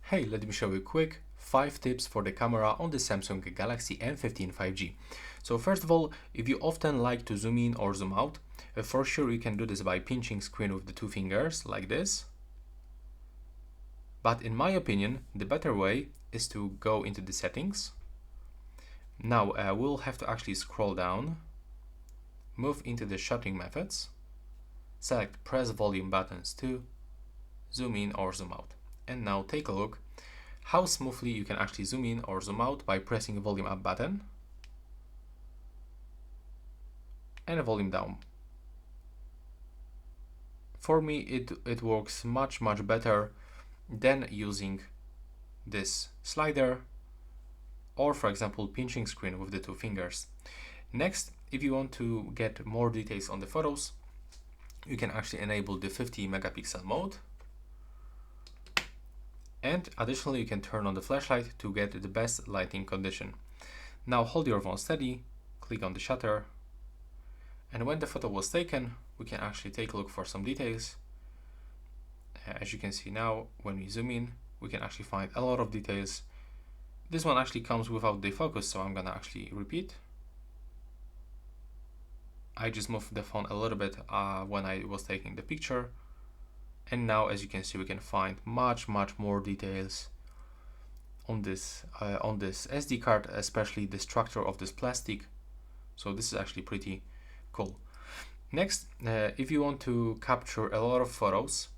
Hey, let me show you quick 5 tips for the camera on the Samsung Galaxy M15 5G. So first of all, if you often like to zoom in or zoom out, for sure you can do this by pinching screen with the 2 fingers like this. But in my opinion, the better way is to go into the settings. Now we'll have to actually scroll down, move into the shooting methods, select press volume buttons to zoom in or zoom out. And now take a look how smoothly you can actually zoom in or zoom out by pressing the volume up button and a volume down. For me, it works much better than using this slider or, for example, pinching screen with the 2 fingers. Next, if you want to get more details on the photos, you can actually enable the 50 megapixel mode. And additionally, you can turn on the flashlight to get the best lighting condition. Now hold your phone steady, click on the shutter, and when the photo was taken, we can actually take a look for some details. As you can see now, when we zoom in, we can actually find a lot of details. This one actually comes without the focus, so I'm gonna actually repeat. I just moved the phone a little bit when I was taking the picture. And now, as you can see, we can find much more details on this SD card, especially the structure of this plastic. So this is actually pretty cool. Next, if you want to capture a lot of photos,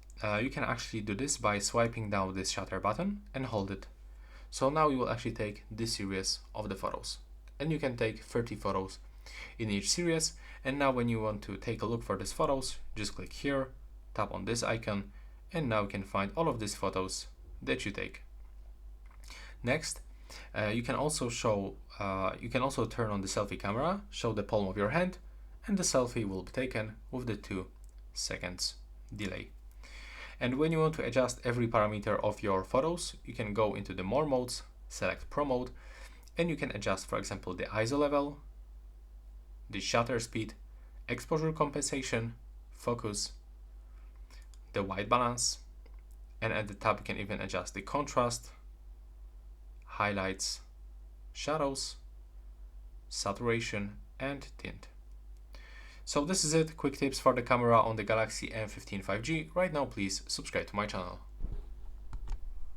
you can actually do this by swiping down this shutter button and hold it. So now you will actually take this series of the photos, and you can take 30 photos in each series. And now when you want to take a look for these photos, just click here, tap on this icon, and now you can find all of these photos that you take. Next, you can also turn on the selfie camera, show the palm of your hand, and the selfie will be taken with the 2 seconds delay. And when you want to adjust every parameter of your photos, you can go into the more modes, select Pro mode, and you can adjust, for example, the ISO level, the shutter speed, exposure compensation, focus, the white balance, and at the top you can even adjust the contrast, highlights, shadows, saturation, and tint. So this is it, quick tips for the camera on the Galaxy M15 5G. Right now, please subscribe to my channel.